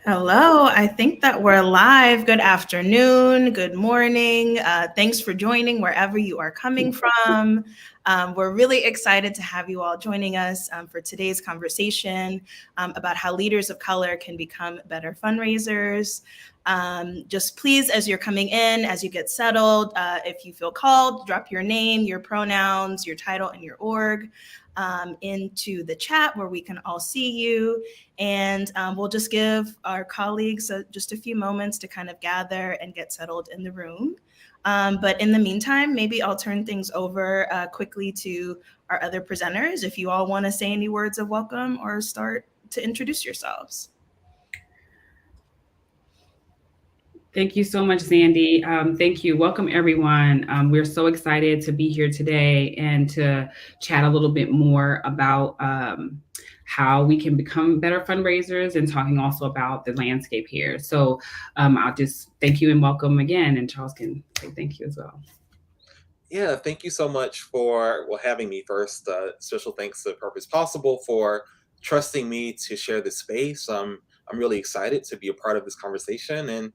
Hello, I think that we're live. Good afternoon, good morning. Thanks for joining wherever you are coming from. We're really excited to have you all joining us for today's conversation about how leaders of color can become better fundraisers. Just please, as you're coming in, as you get settled, if you feel called, drop your name, your pronouns, your title, and your org into the chat where we can all see you. And we'll just give our colleagues just a few moments to kind of gather and get settled in the room. But in the meantime, maybe I'll turn things over quickly to our other presenters if you all want to say any words of welcome or start to introduce yourselves. Thank you so much, Xandy. Thank you. Welcome, everyone. We're so excited to be here today and to chat a little bit more about how we can become better fundraisers and talking also about the landscape here. So I'll just thank you and welcome again. And Charles can say thank you as well. Yeah, thank you so much for having me first. Special thanks to Purpose Possible for trusting me to share this space. I'm really excited to be a part of this conversation, and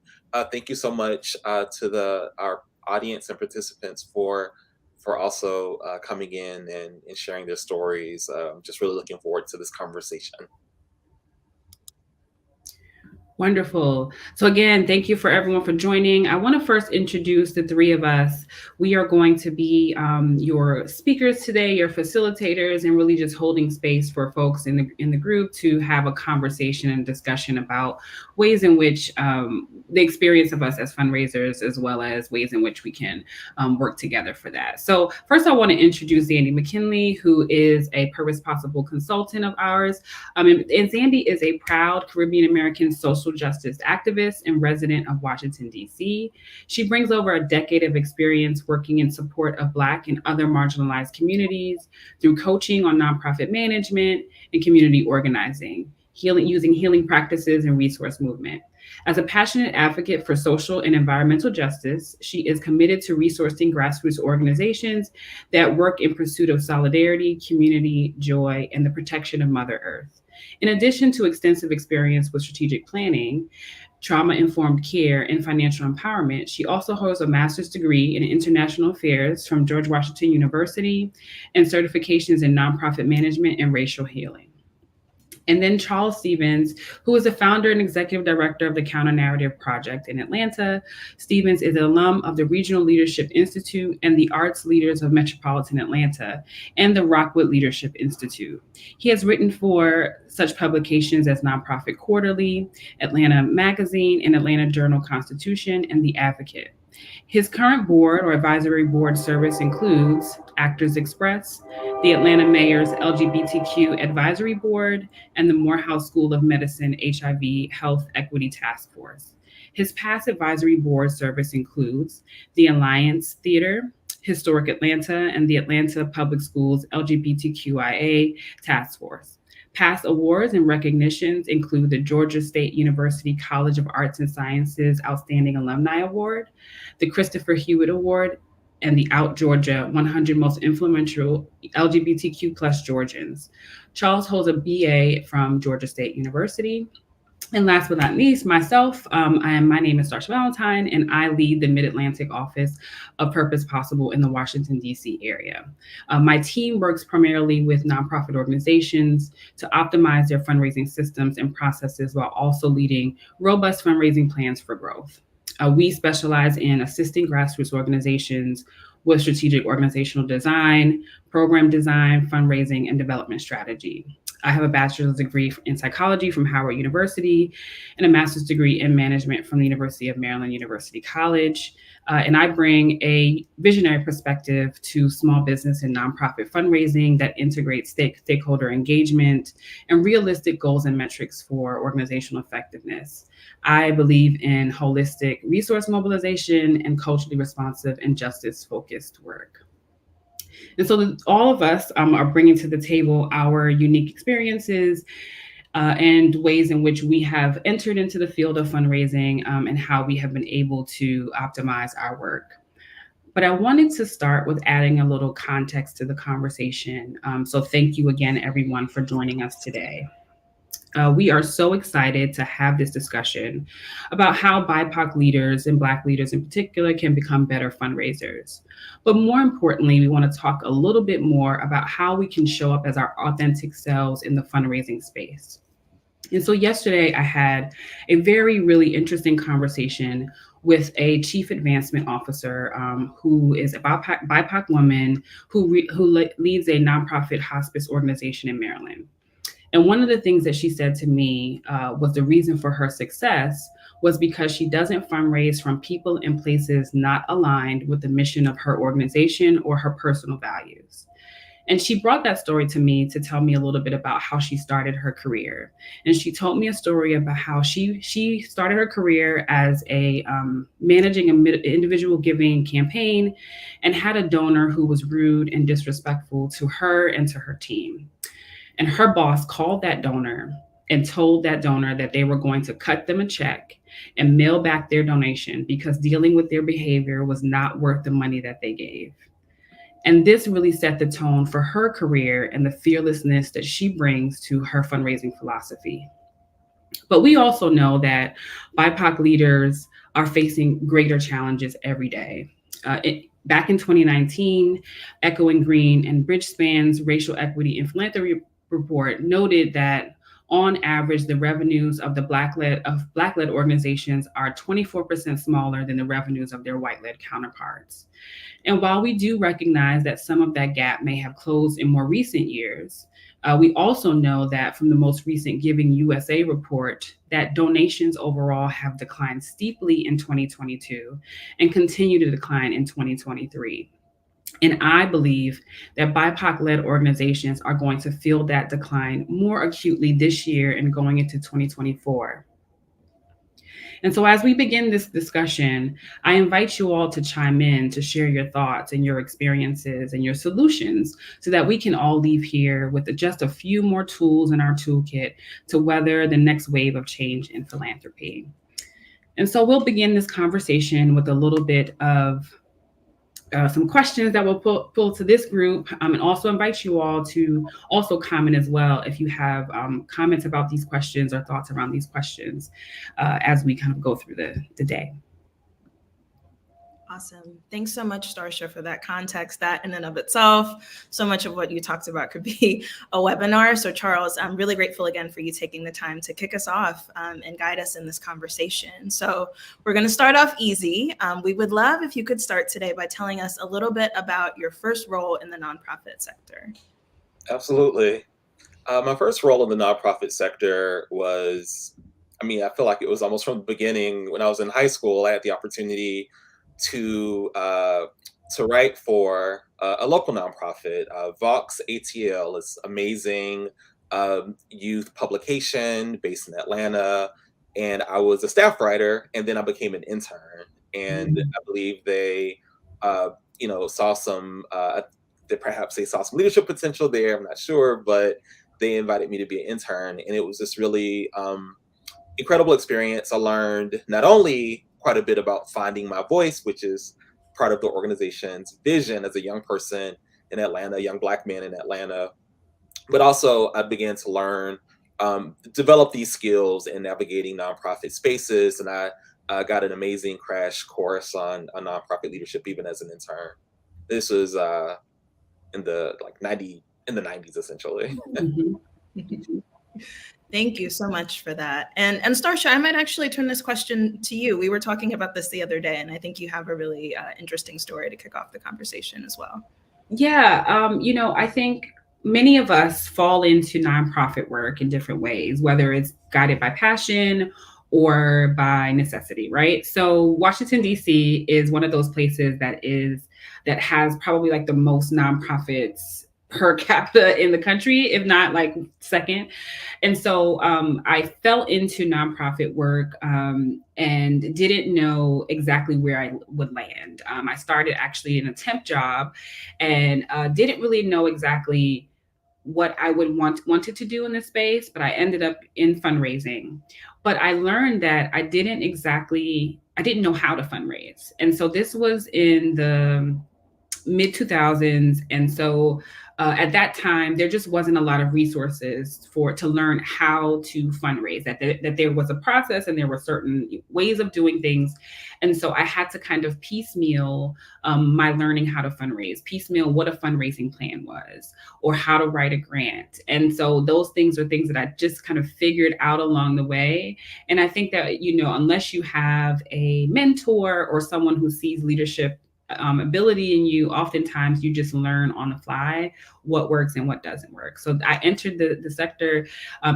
thank you so much to our audience and participants for also coming in and sharing their stories. Just really looking forward to this conversation. Wonderful. So again, thank you for everyone for joining. I want to first introduce the three of us. We are going to be your speakers today, your facilitators, and really just holding space for folks in the group to have a conversation and discussion about ways in which the experience of us as fundraisers, as well as ways in which we can work together for that. So first, I want to introduce Xandy McKinley, who is a Purpose Possible consultant of ours. And Xandy is a proud Caribbean American social justice activist and resident of Washington, D.C. She brings over a decade of experience working in support of Black and other marginalized communities through coaching on nonprofit management and community organizing, using healing practices and resource movement. As a passionate advocate for social and environmental justice, she is committed to resourcing grassroots organizations that work in pursuit of solidarity, community, joy, and the protection of Mother Earth. In addition to extensive experience with strategic planning, trauma-informed care, and financial empowerment, she also holds a master's degree in international affairs from George Washington University and certifications in nonprofit management and racial healing. And then Charles Stevens, who is the founder and executive director of the Counter Narrative Project in Atlanta. Stevens is an alum of the Regional Leadership Institute and the Arts Leaders of Metropolitan Atlanta and the Rockwood Leadership Institute. He has written for such publications as Nonprofit Quarterly, Atlanta Magazine, and Atlanta Journal-Constitution, and The Advocate. His current board or advisory board service includes Actors Express, the Atlanta Mayor's LGBTQ Advisory Board, and the Morehouse School of Medicine HIV Health Equity Task Force. His past advisory board service includes the Alliance Theater, Historic Atlanta, and the Atlanta Public Schools LGBTQIA Task Force. Past awards and recognitions include the Georgia State University College of Arts and Sciences Outstanding Alumni Award, the Christopher Hewitt Award, and the Out Georgia 100 Most Influential LGBTQ plus Georgians. Charles holds a BA from Georgia State University. And last but not least, myself, my name is Starsha Valentine, and I lead the Mid-Atlantic office of Purpose Possible in the Washington, D.C. area. My team works primarily with nonprofit organizations to optimize their fundraising systems and processes while also leading robust fundraising plans for growth. We specialize in assisting grassroots organizations with strategic organizational design, program design, fundraising, and development strategy. I have a bachelor's degree in psychology from Howard University and a master's degree in management from the University of Maryland University College. And I bring a visionary perspective to small business and nonprofit fundraising that integrates stakeholder engagement and realistic goals and metrics for organizational effectiveness. I believe in holistic resource mobilization and culturally responsive and justice-focused work. And so all of us are bringing to the table our unique experiences and ways in which we have entered into the field of fundraising and how we have been able to optimize our work. But I wanted to start with adding a little context to the conversation. So thank you again, everyone, for joining us today. We are so excited to have this discussion about how BIPOC leaders and Black leaders in particular can become better fundraisers. But more importantly, we want to talk a little bit more about how we can show up as our authentic selves in the fundraising space. And so yesterday I had a really interesting conversation with a chief advancement officer who is a BIPOC woman who leads a nonprofit hospice organization in Maryland. And one of the things that she said to me was the reason for her success was because she doesn't fundraise from people and places not aligned with the mission of her organization or her personal values. And she brought that story to me to tell me a little bit about how she started her career. And she told me a story about how she started her career as a managing an individual giving campaign and had a donor who was rude and disrespectful to her and to her team. And her boss called that donor and told that donor that they were going to cut them a check and mail back their donation because dealing with their behavior was not worth the money that they gave. And this really set the tone for her career and the fearlessness that she brings to her fundraising philosophy. But we also know that BIPOC leaders are facing greater challenges every day. Back in 2019, Echoing Green and Bridgespan's Racial Equity and Philanthropy report noted that on average, the revenues of the Black-led organizations are 24% smaller than the revenues of their white-led counterparts. And while we do recognize that some of that gap may have closed in more recent years, we also know that from the most recent Giving USA report that donations overall have declined steeply in 2022 and continue to decline in 2023. And I believe that BIPOC-led organizations are going to feel that decline more acutely this year and going into 2024. And so as we begin this discussion, I invite you all to chime in to share your thoughts and your experiences and your solutions so that we can all leave here with just a few more tools in our toolkit to weather the next wave of change in philanthropy. And so we'll begin this conversation with a little bit of some questions that we'll pull to this group, and also invite you all to also comment as well if you have comments about these questions or thoughts around these questions as we kind of go through the day. Awesome. Thanks so much, Starsha, for that context. That in and of itself, so much of what you talked about could be a webinar. So Charles, I'm really grateful again for you taking the time to kick us off and guide us in this conversation. So we're going to start off easy. We would love if you could start today by telling us a little bit about your first role in the nonprofit sector. Absolutely. My first role in the nonprofit sector was, I feel like it was almost from the beginning. When I was in high school, I had the opportunity to write for a local nonprofit. Vox ATL is amazing youth publication based in Atlanta, and I was a staff writer, and then I became an intern. And I believe they, saw some. Perhaps they saw some leadership potential there. I'm not sure, but they invited me to be an intern, and it was this really incredible experience. I learned not only quite a bit about finding my voice, which is part of the organization's vision as a young person in Atlanta, a young Black man in Atlanta, but also I began to learn, develop these skills in navigating nonprofit spaces, and I got an amazing crash course on nonprofit leadership even as an intern. This was in the 90s essentially. Thank you so much for that. And Starsha, I might actually turn this question to you. We were talking about this the other day, and I think you have a really interesting story to kick off the conversation as well. Yeah, I think many of us fall into nonprofit work in different ways, whether it's guided by passion or by necessity, right? So Washington, D.C. is one of those places that has probably like the most nonprofits per capita in the country, if not like second. And so I fell into nonprofit work and didn't know exactly where I would land. I started actually in a temp job and didn't really know exactly what I would wanted to do in this space, but I ended up in fundraising. But I learned that I didn't know how to fundraise. And so this was in the mid 2000s. And so at that time, there just wasn't a lot of resources to learn how to fundraise, that there was a process and there were certain ways of doing things. And so I had to kind of piecemeal my learning how to fundraise, piecemeal what a fundraising plan was, or how to write a grant. And so those things are things that I just kind of figured out along the way. And I think that, unless you have a mentor or someone who sees leadership ability in you, oftentimes you just learn on the fly what works and what doesn't work. So I entered the sector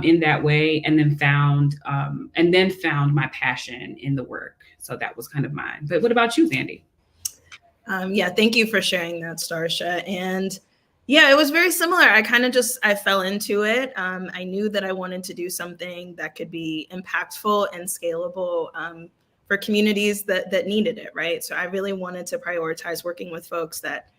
in that way, and then found my passion in the work. So that was kind of mine. But what about you, Xandy? Yeah, thank you for sharing that, Starsha. And yeah, it was very similar. I fell into it. I knew that I wanted to do something that could be impactful and scalable for communities that needed it, right? So I really wanted to prioritize working with folks that,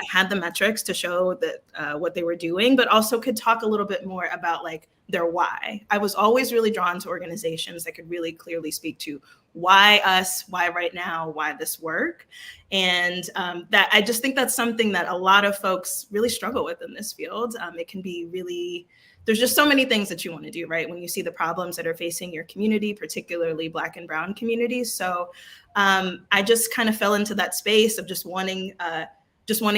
had the metrics to show that what they were doing, but also could talk a little bit more about like their why. I was always really drawn to organizations that could really clearly speak to why us, why right now, why this work. And that I just think that's something that a lot of folks really struggle with in this field. It can be really, there's just so many things that you want to do, right? When you see the problems that are facing your community, particularly Black and Brown communities. So I just kind of fell into that space of just wanting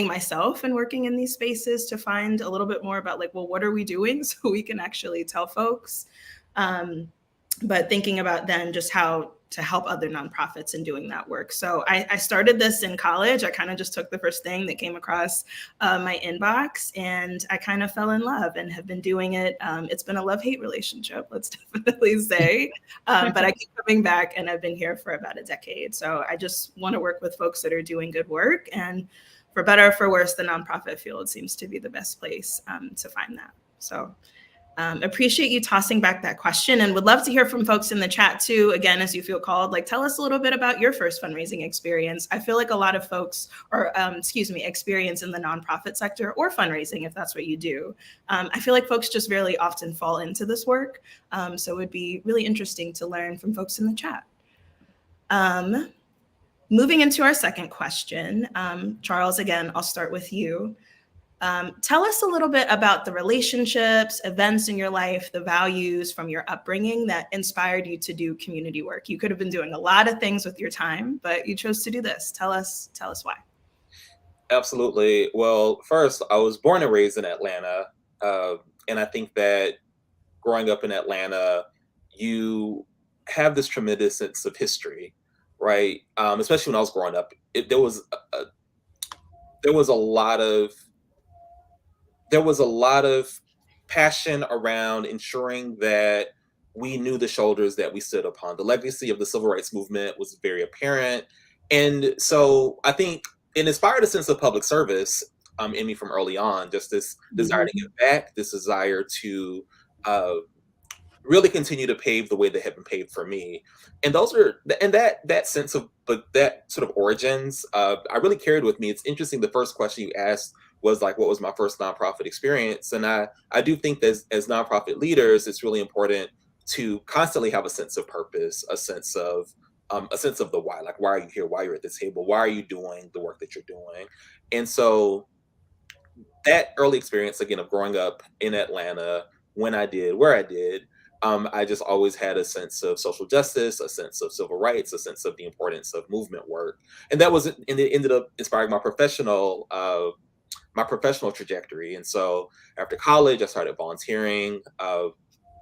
myself and working in these spaces to find a little bit more about like, well, what are we doing so we can actually tell folks? But thinking about then just how to help other nonprofits in doing that work. So I started this in college. I kind of just took the first thing that came across my inbox, and I kind of fell in love and have been doing it. It's been a love-hate relationship, let's definitely say, but I keep coming back, and I've been here for about a decade. So I just want to work with folks that are doing good work, and for better or for worse, the nonprofit field seems to be the best place to find that. So appreciate you tossing back that question, and would love to hear from folks in the chat too. Again, as you feel called, like tell us a little bit about your first fundraising experience. I feel like a lot of folks are, experience in the nonprofit sector or fundraising, if that's what you do. I feel like folks just very often fall into this work. So it would be really interesting to learn from folks in the chat. Moving into our second question, Charles, again, I'll start with you. Tell us a little bit about the relationships, events in your life, the values from your upbringing that inspired you to do community work. You could have been doing a lot of things with your time, but you chose to do this. Tell us why. Absolutely. Well, first, I was born and raised in Atlanta. And I think that growing up in Atlanta, you have this tremendous sense of history, right? Especially when I was growing up, there was a lot of passion around ensuring that we knew the shoulders that we stood upon. The legacy of the civil rights movement was very apparent. And so I think it inspired a sense of public service in me from early on, just this desire to give back, this desire to really continue to pave the way that had been paved for me. And that sense of, but that sort of origins, I really carried with me. It's interesting. The first question you asked was like, what was my first nonprofit experience? And I do think that as nonprofit leaders, it's really important to constantly have a sense of purpose, a sense of the why, like, why are you here? Why are you at this table? Why are you doing the work that you're doing? And so that early experience, again, of growing up in Atlanta, when I did, where I did, I just always had a sense of social justice, a sense of civil rights, a sense of the importance of movement work. And that was, and it ended up inspiring my professional trajectory. And so after college, I started volunteering,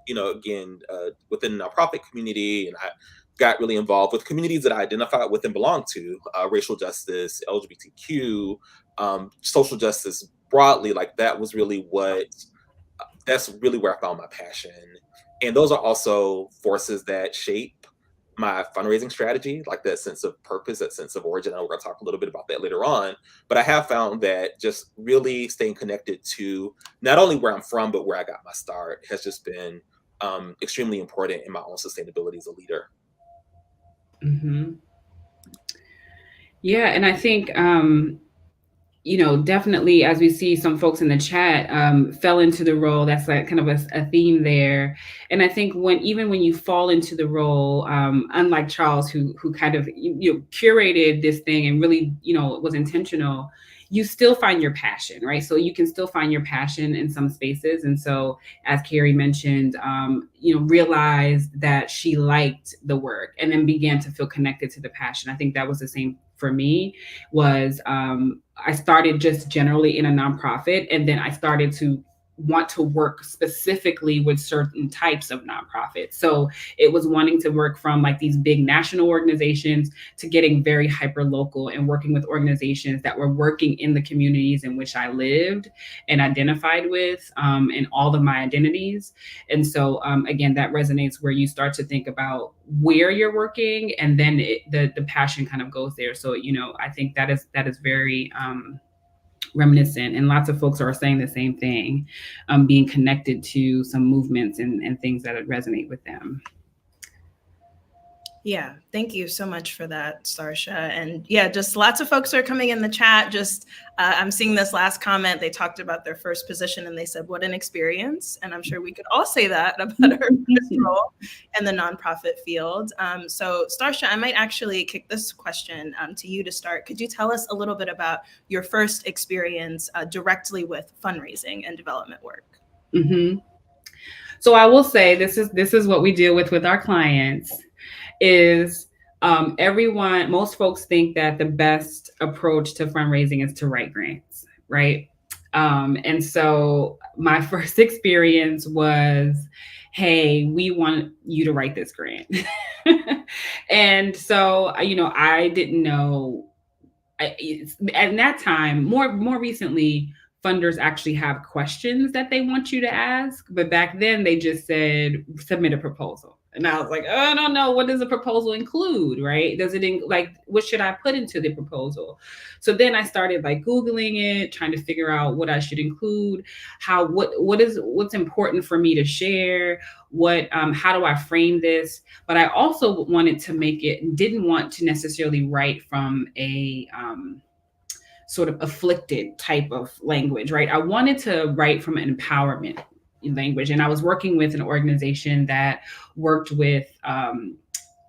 within the nonprofit community, and I got really involved with communities that I identified with and belonged to, racial justice, LGBTQ, social justice broadly. Like that's really where I found my passion. And those are also forces that shape my fundraising strategy, like that sense of purpose, that sense of origin. And we're going to talk a little bit about that later on. But I have found that just really staying connected to not only where I'm from, but where I got my start has just been extremely important in my own sustainability as a leader. Mm-hmm. Yeah, and I think, definitely, as we see some folks in the chat fell into the role. That's like kind of a theme there. And I think even when you fall into the role, unlike Charles, who kind of curated this thing and really was intentional, you still find your passion, right? So you can still find your passion in some spaces. And so, as Carrie mentioned, realized that she liked the work and then began to feel connected to the passion. I think that was the same for me. Was I started just generally in a nonprofit, and then I started to want to work specifically with certain types of nonprofits. So it was wanting to work from like these big national organizations to getting very hyper local and working with organizations that were working in the communities in which I lived and identified with, in all of my identities. And so again, that resonates where you start to think about where you're working, and then the passion kind of goes there. So I think that is very reminiscent, and lots of folks are saying the same thing, being connected to some movements and things that resonate with them. Yeah, thank you so much for that, Starsha. And yeah, just lots of folks are coming in the chat. Just I'm seeing this last comment. They talked about their first position and they said, what an experience. And I'm sure we could all say that about our first role in the nonprofit field. So Starsha, I might actually kick this question to you to start. Could you tell us a little bit about your first experience directly with fundraising and development work? Mm-hmm. So I will say this is what we deal with our clients. Is most folks think that the best approach to fundraising is to write grants, right? And so my first experience was, hey, we want you to write this grant. And so, I didn't know. At that time, more recently, funders actually have questions that they want you to ask. But back then they just said, submit a proposal. And I was like, oh, I don't know. What does a proposal include, right? Does it what should I put into the proposal? So then I started like Googling it, trying to figure out what I should include, what's important for me to share, how do I frame this? But I also wanted to didn't want to necessarily write from a sort of afflicted type of language, right? I wanted to write from an empowerment language. And I was working with an organization that worked with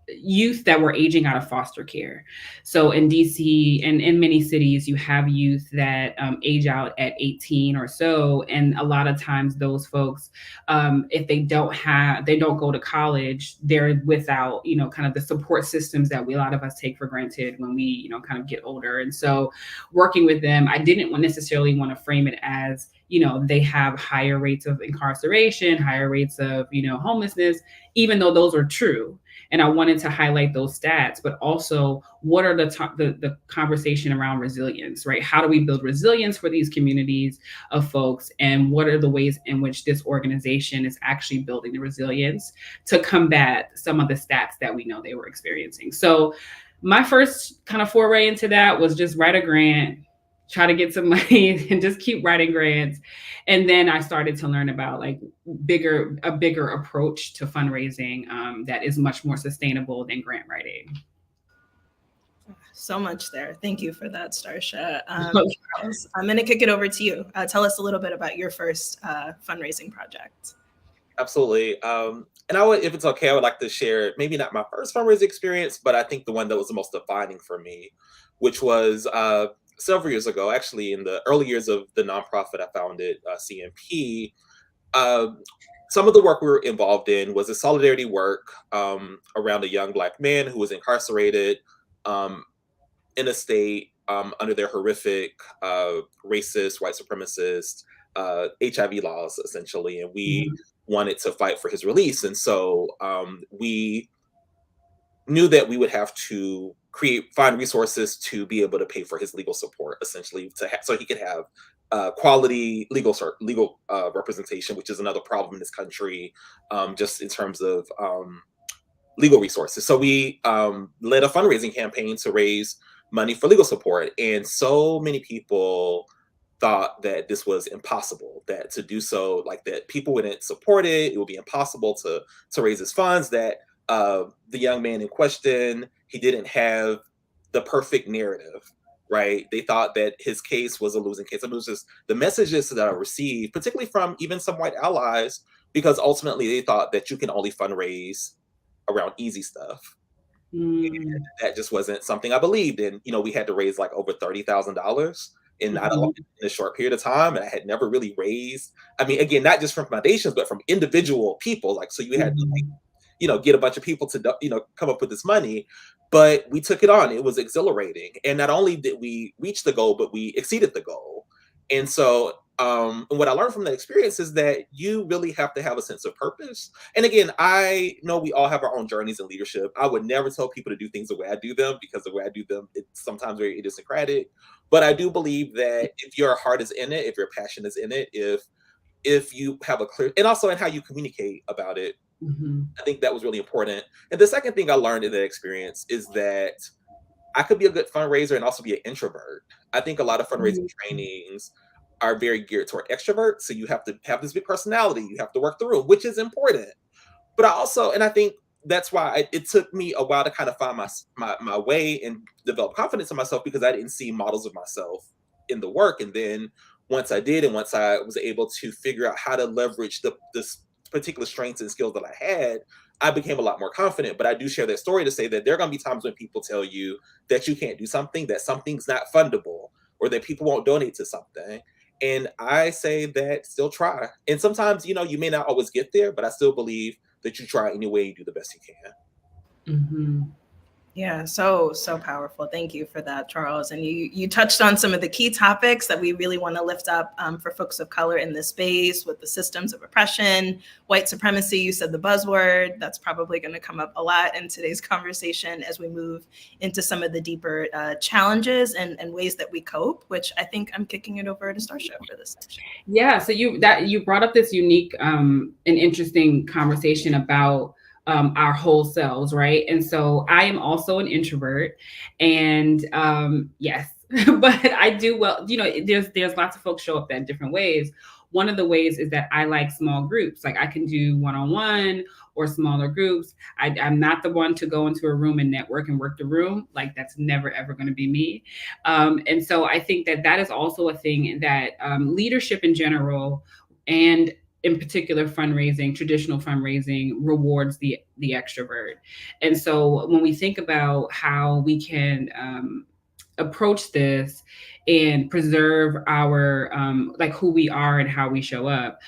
youth that were aging out of foster care. So in DC and in many cities, you have youth that age out at 18 or so. And a lot of times those folks, if they don't go to college, they're without, kind of the support systems that a lot of us take for granted when we, kind of get older. And so working with them, I didn't necessarily want to frame it as, they have higher rates of incarceration, higher rates of, homelessness, even though those are true. And I wanted to highlight those stats, but also what are the conversation around resilience, right? How do we build resilience for these communities of folks? And what are the ways in which this organization is actually building the resilience to combat some of the stats that we know they were experiencing? So my first kind of foray into that was just write a grant, try to get some money and just keep writing grants. And then I started to learn about like a bigger approach to fundraising that is much more sustainable than grant writing. So much there. Thank you for that, Starsha. Charles, I'm going to kick it over to you. Tell us a little bit about your first fundraising project. Absolutely. And if it's okay, I would like to share maybe not my first fundraising experience, but I think the one that was the most defining for me, which was several years ago, actually in the early years of the nonprofit I founded, CMP. Some of the work we were involved in was a solidarity work around a young Black man who was incarcerated in a state under their horrific racist, white supremacist HIV laws, essentially. And we wanted to fight for his release. And so we knew that we would have to find resources to be able to pay for his legal support, essentially, so he could have quality legal representation, which is another problem in this country, just in terms of legal resources. So we led a fundraising campaign to raise money for legal support, and so many people thought that this was impossible, that to do so, like that people wouldn't support it, it would be impossible to raise his funds, that the young man in question, he didn't have the perfect narrative, right? They thought that his case was a losing case. It was just the messages that I received, particularly from even some white allies, because ultimately they thought that you can only fundraise around easy stuff. And that just wasn't something I believed in. We had to raise like over $30,000 in not Mhm. in a short period of time. And I had never really raised, I mean, again, not just from foundations, but from individual people. Like, so you had to like, Mhm. get a bunch of people to, come up with this money, but we took it on. It was exhilarating. And not only did we reach the goal, but we exceeded the goal. And so, and what I learned from that experience is that you really have to have a sense of purpose. And again, I know we all have our own journeys in leadership. I would never tell people to do things the way I do them, because the way I do them, it's sometimes very idiosyncratic. But I do believe that if your heart is in it, if your passion is in it, if you have a clear, and also in how you communicate about it, Mhm. I think that was really important. And the second thing I learned in that experience is that I could be a good fundraiser and also be an introvert. I think a lot of fundraising Mhm. trainings are very geared toward extroverts. So you have to have this big personality. You have to work the room, which is important. But I also, and I think that's why it took me a while to kind of find my way and develop confidence in myself, because I didn't see models of myself in the work. And then once I did, and once I was able to figure out how to leverage this particular strengths and skills that I had, I became a lot more confident. But I do share that story to say that there are going to be times when people tell you that you can't do something, that something's not fundable, or that people won't donate to something. And I say that still try. And sometimes, you may not always get there, but I still believe that you try anyway, you do the best you can. Mhm. Yeah, so powerful. Thank you for that, Charles. And you touched on some of the key topics that we really want to lift up for folks of color in this space, with the systems of oppression, white supremacy. You said the buzzword. That's probably going to come up a lot in today's conversation as we move into some of the deeper challenges and ways that we cope. Which I think I'm kicking it over to Starsha for this section. Yeah, so you brought up this unique and interesting conversation about our whole selves, right? And so I am also an introvert, and yes, but I do well. There's lots of folks show up in different ways. One of the ways is that I like small groups. Like I can do one-on-one or smaller groups. I'm not the one to go into a room and network and work the room. Like that's never ever going to be me. And so I think that is also a thing that leadership in general, and in particular fundraising, traditional fundraising, rewards the extrovert. And so when we think about how we can approach this and preserve our like who we are and how we show up,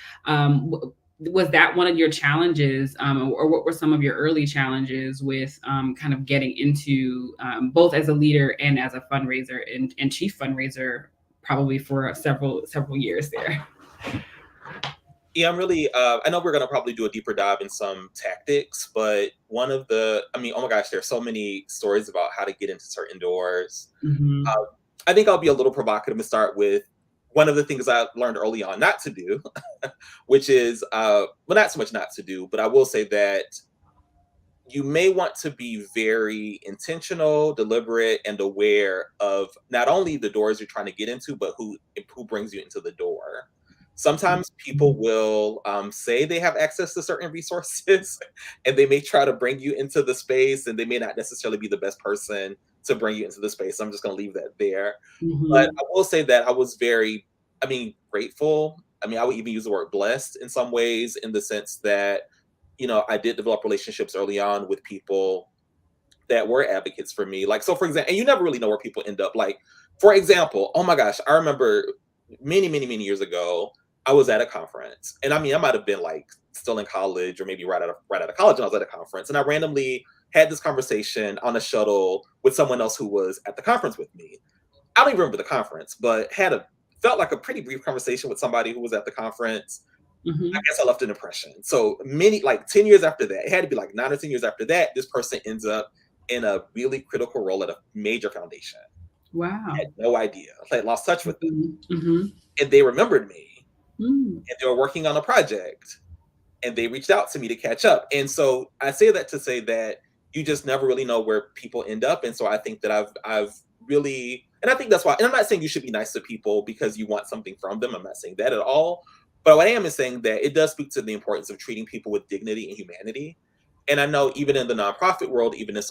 was that one of your challenges, or what were some of your early challenges with kind of getting into both as a leader and as a fundraiser and chief fundraiser, probably for several years there? Yeah, I'm really, I know we're going to probably do a deeper dive in some tactics, but I mean, oh my gosh, there's so many stories about how to get into certain doors. Mm-hmm. Uh, I think I'll be a little provocative and start with one of the things I learned early on not to do, which is, well, not so much not to do, but I will say that you may want to be very intentional, deliberate, and aware of not only the doors you're trying to get into, but who brings you into the door. Sometimes people will say they have access to certain resources, and they may try to bring you into the space, and they may not necessarily be the best person to bring you into the space. I'm just going to leave that there. But Mm-hmm. I will say that I was very, I mean, grateful. I mean, I would even use the word blessed in some ways, in the sense that I did develop relationships early on with people that were advocates for me. Like, so for example, and you never really know where people end up. Like, for example, oh my gosh, I remember many, many, many years ago, I was at a conference, and I mean, I might have been like still in college, or maybe right out of college, and I was at a conference, and I randomly had this conversation on a shuttle with someone else who was at the conference with me. I don't even remember the conference, but felt like a pretty brief conversation with somebody who was at the conference. I Mm-hmm. guess I left an impression. So many, like 10 years after that, it had to be like 9 or 10 years after that, this person ends up in a really critical role at a major foundation. I Wow. had no idea. I had lost touch with them. Mm-hmm. And they remembered me, Mm-hmm. and they were working on a project, and they reached out to me to catch up. And so I say that to say that you just never really know where people end up. And so I think that I've really, and I think that's why, and I'm not saying you should be nice to people because you want something from them. I'm not saying that at all. But what I am is saying that it does speak to the importance of treating people with dignity and humanity. And I know even in the nonprofit world, even in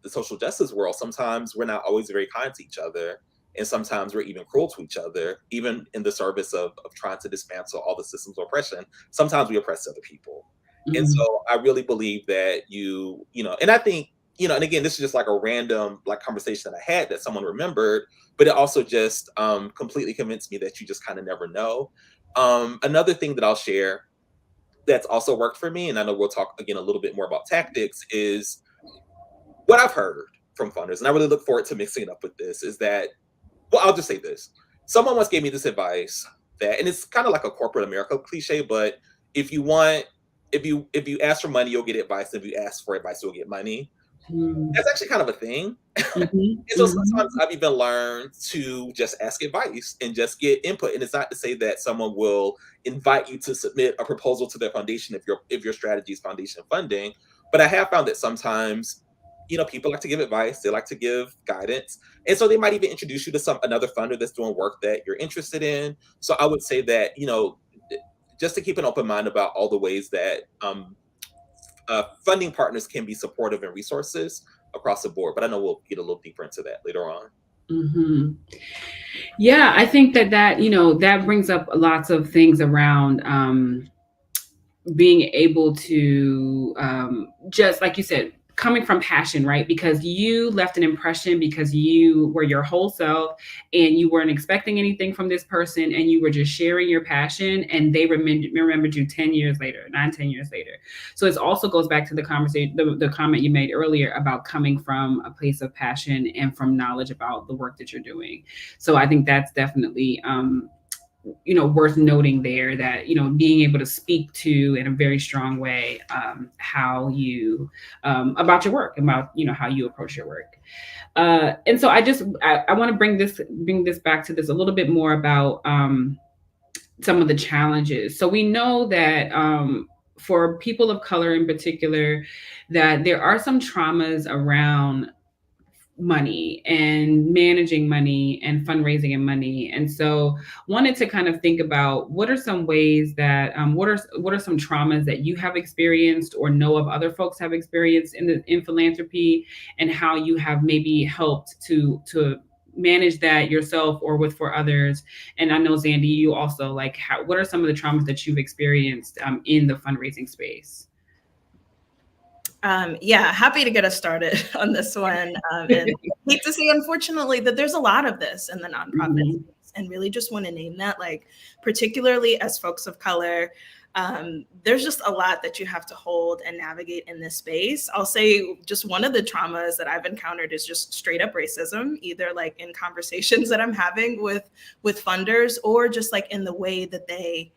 the social justice world, sometimes we're not always very kind to each other. And sometimes we're even cruel to each other, even in the service of trying to dismantle all the systems of oppression. Sometimes we oppress other people. And Mm-hmm. so I really believe that and I think, and again, this is just like a random like conversation that I had that someone remembered, but it also just completely convinced me that you just kind of never know. Another thing that I'll share that's also worked for me, and I know we'll talk again a little bit more about tactics, is what I've heard from funders, and I really look forward to mixing it up with this, is that, well, I'll just say this. Someone once gave me this advice that, and it's kind of like a corporate America cliche, but if you want, if you ask for money, you'll get advice. If you ask for advice, you'll get money. Mm. That's actually kind of a thing. Mhm, And so mhm. sometimes I've even learned to just ask advice and just get input. And it's not to say that someone will invite you to submit a proposal to their foundation if your strategy is foundation funding. But I have found that sometimes, people like to give advice, they like to give guidance. And so they might even introduce you to another funder that's doing work that you're interested in. So I would say that, just to keep an open mind about all the ways that funding partners can be supportive and resources across the board. But I know we'll get a little deeper into that later on. Mhm. Yeah, I think that brings up lots of things around being able to just like you said, coming from passion, right? Because you left an impression because you were your whole self and you weren't expecting anything from this person and you were just sharing your passion and they remembered you 10 years later, 9, 10 years later. So it also goes back to the conversation, the comment you made earlier about coming from a place of passion and from knowledge about the work that you're doing. So I think that's definitely worth noting there, that being able to speak to in a very strong way how you about your work, about how you approach your work. And so I want to bring this back to this a little bit more about some of the challenges. So we know that for people of color in particular, that there are some traumas around money and managing money and fundraising and money. And so wanted to kind of think about what are some ways that what are some traumas that you have experienced or know of other folks have experienced in philanthropy, and how you have maybe helped to manage that yourself or for others. And I know, Xandy, you also what are some of the traumas that you've experienced in the fundraising space? Yeah, happy to get us started on this one. And hate to say, unfortunately, that there's a lot of this in the nonprofit Mhm. space, and really just want to name that, like, particularly as folks of color, there's just a lot that you have to hold and navigate in this space. I'll say just one of the traumas that I've encountered is just straight up racism, either like in conversations that I'm having with funders, or just like in the way that they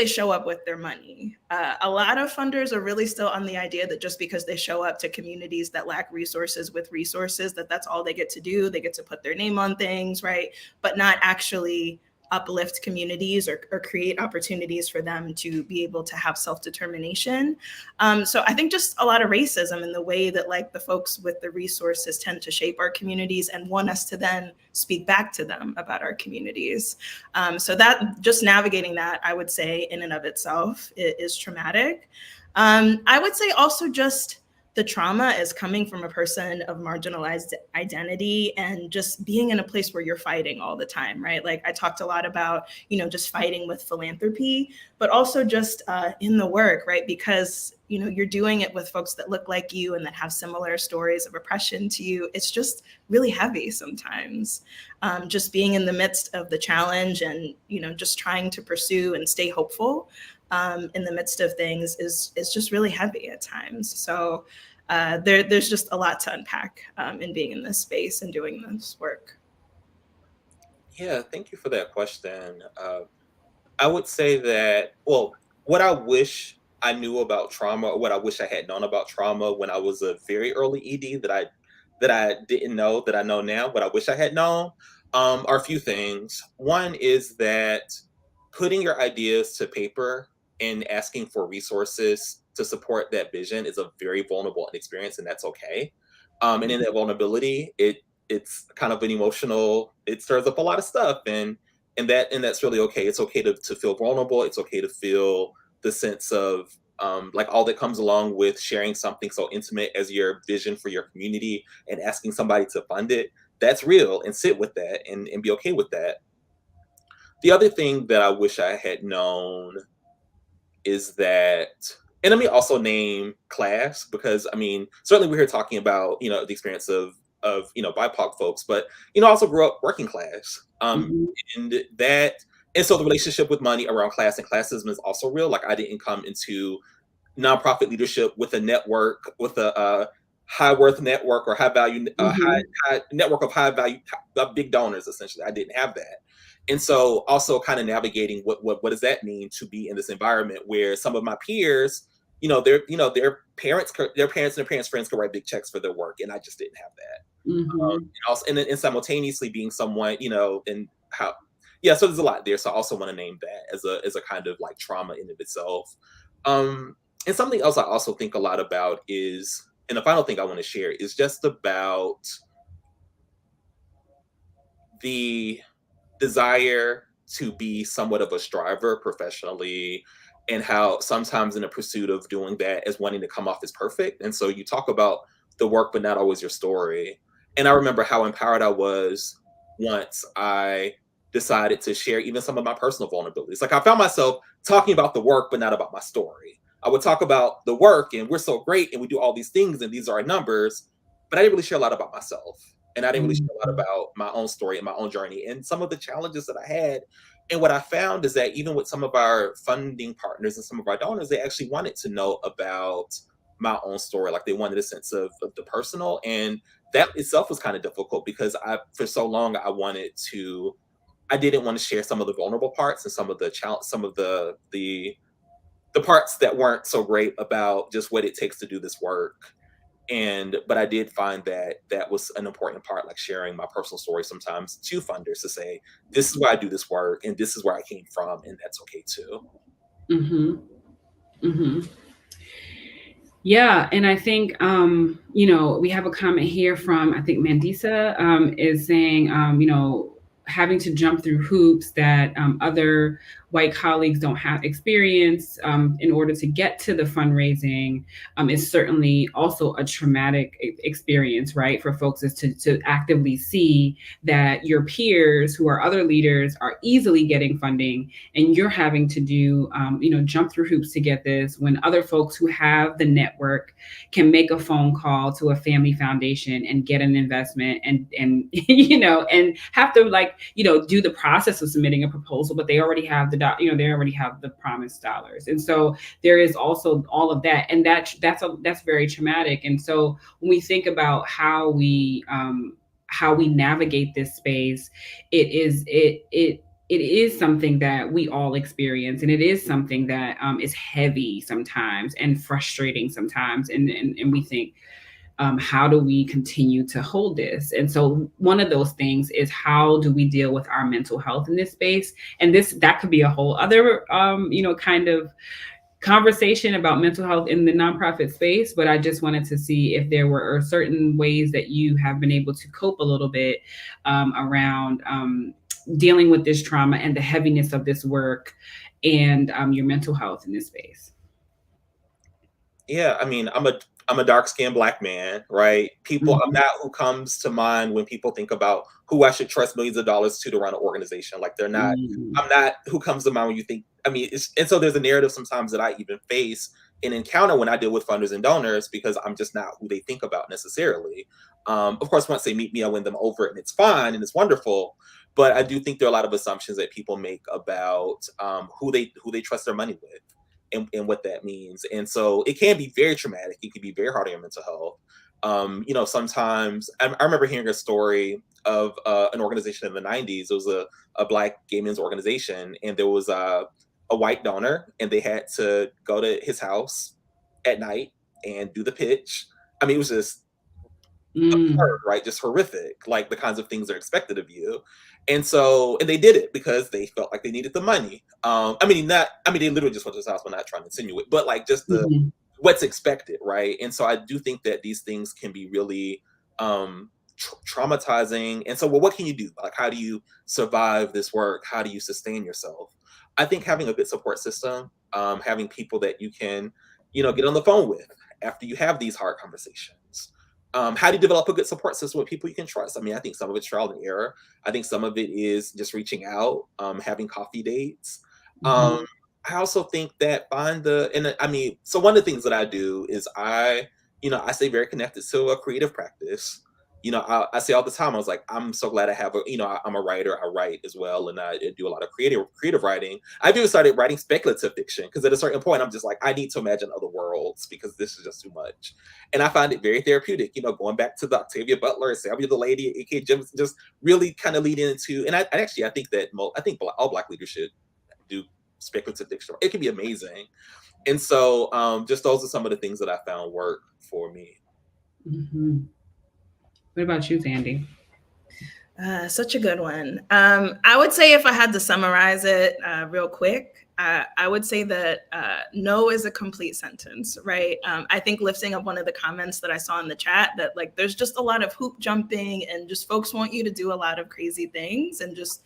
show up with their money. A lot of funders are really still on the idea that just because they show up to communities that lack resources with resources, that's all they get to do. They get to put their name on things, right? But not actually uplift communities or create opportunities for them to be able to have self-determination. So I think just a lot of racism in the way that like the folks with the resources tend to shape our communities and want us to then speak back to them about our communities. So that just navigating that, I would say in and of itself is traumatic. I would say also just the trauma is coming from a person of marginalized identity and just being in a place where you're fighting all the time, right? Like I talked a lot about, just fighting with philanthropy, but also just in the work, right? Because, you're doing it with folks that look like you and that have similar stories of oppression to you. It's just really heavy sometimes. Just being in the midst of the challenge and, just trying to pursue and stay hopeful in the midst of things is just really heavy at times. So there's just a lot to unpack in being in this space and doing this work. Yeah, thank you for that question. I would say that, well, what I wish I knew about trauma, or what I wish I had known about trauma when I was a very early ED that I didn't know that I know now, but I wish I had known, are a few things. One is that putting your ideas to paper and asking for resources to support that vision is a very vulnerable experience, and that's okay. And in that vulnerability, it's kind of an emotional. It stirs up a lot of stuff, and that's really okay. It's okay to feel vulnerable. It's okay to feel the sense of like all that comes along with sharing something so intimate as your vision for your community and asking somebody to fund it. That's real, and sit with that and be okay with that. The other thing that I wish I had known is that And let me also name class, because I mean, certainly we're here talking about, the experience of BIPOC folks, but I also grew up working class. Mhm. And that and so the relationship with money around class and classism is also real. Like, I didn't come into nonprofit leadership with a network, with a high worth network, or high value, Mhm. high network of high value, big donors. Essentially, I didn't have that. And so also kind of navigating what does that mean to be in this environment where some of my peers, their parents and their parents' friends could write big checks for their work, and I just didn't have that. Mhm. And also, and simultaneously being someone, and how, yeah. So there's a lot there. So I also want to name that as a kind of like trauma in of itself. Um, and something else I also think a lot about is, and the final thing I want to share is just about the desire to be somewhat of a striver professionally, and how sometimes in the pursuit of doing that as wanting to come off as perfect. And so you talk about the work, but not always your story. And I remember how empowered I was once I decided to share even some of my personal vulnerabilities. Like, I found myself talking about the work, but not about my story. I would talk about the work and we're so great and we do all these things and these are our numbers, but I didn't really share a lot about myself. And I didn't really share a lot Mhm. about my own story and my own journey and some of the challenges that I had. And what I found is that even with some of our funding partners and some of our donors, they actually wanted to know about my own story. Like, they wanted a sense of the personal. And that itself was kind of difficult because for so long, I didn't want to share some of the vulnerable parts and some of the challenge, some of the parts that weren't so great about just what it takes to do this work. And but I did find that that was an important part, like sharing my personal story sometimes to funders, to say, this is why I do this work and this is where I came from, and that's okay too. Mhm. Mhm. Yeah, and I think we have a comment here from, I think Mandisa, is saying, having to jump through hoops that other white colleagues don't have experience in order to get to the fundraising is certainly also a traumatic experience, right? For folks is to actively see that your peers who are other leaders are easily getting funding and you're having to do jump through hoops to get this, when other folks who have the network can make a phone call to a family foundation and get an investment and and have to do the process of submitting a proposal, but they already have they already have the promised dollars. And so there is also all of that, and that's very traumatic. And so when we think about how we navigate this space, it is something that we all experience, and it is something that is heavy sometimes and frustrating sometimes, and we think, how do we continue to hold this? And so one of those things is, how do we deal with our mental health in this space? And that could be a whole other kind of conversation about mental health in the nonprofit space. But I just wanted to see if there were certain ways that you have been able to cope a little bit around dealing with this trauma and the heaviness of this work, and your mental health in this space. Yeah, I mean, I'm a dark skinned Black man, right? I'm Mhm. not who comes to mind when people think about who I should trust millions of dollars to run an organization. Like, they're not. Mhm. I'm not who comes to mind when you think. I mean, and so there's a narrative sometimes that I even face and encounter when I deal with funders and donors, because I'm just not who they think about necessarily. Of course, once they meet me, I win them over, and it's fine and it's wonderful. But I do think there are a lot of assumptions that people make about who they trust their money with, and what that means. And so it can be very traumatic. It can be very hard on your mental health. Sometimes I remember hearing a story of an organization in the 90s. It was a Black gay men's organization, and there was a white donor, and they had to go to his house at night and do the pitch. I mean, it was just absurd, Mm. right? Just horrific, like the kinds of things that are expected of you. And they did it because they felt like they needed the money. They literally just went to his house. We're not trying to insinuate, but like just the Mhm. what's expected, right? And so I do think that these things can be really traumatizing. And so, well, what can you do? Like, how do you survive this work? How do you sustain yourself? I think having a good support system, having people that you can, get on the phone with after you have these hard conversations. How do you develop a good support system with people you can trust? I mean, I think some of it's trial and error. I think some of it is just reaching out, having coffee dates. Um, Mhm. I also think that so one of the things that I do is I stay very connected to a creative practice. I say all the time, I was like, I'm so glad I have I'm a writer. I write as well, and I do a lot of creative writing. I've even started writing speculative fiction because at a certain point, I'm just like, I need to imagine other worlds because this is just too much. And I find it very therapeutic, going back to the Octavia Butler, Sylvia the Lady, A.K. Jemison, just really kind of lead into, and I think that all Black leaders should do speculative fiction. It can be amazing. And so just those are some of the things that I found work for me. Mm-hmm. What about you, Xandy? Such a good one. I would say if I had to summarize it real quick, I would say that no is a complete sentence, right? I think lifting up one of the comments that I saw in the chat that like there's just a lot of hoop jumping and just folks want you to do a lot of crazy things, and just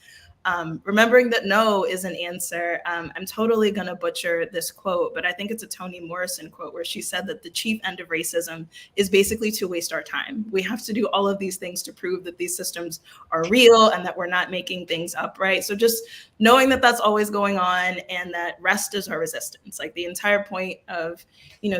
remembering that no is an answer. I'm totally going to butcher this quote, but I think it's a Toni Morrison quote where she said that the chief end of racism is basically to waste our time. We have to do all of these things to prove that these systems are real and that we're not making things up, right? So just knowing that that's always going on and that rest is our resistance. Like the entire point of,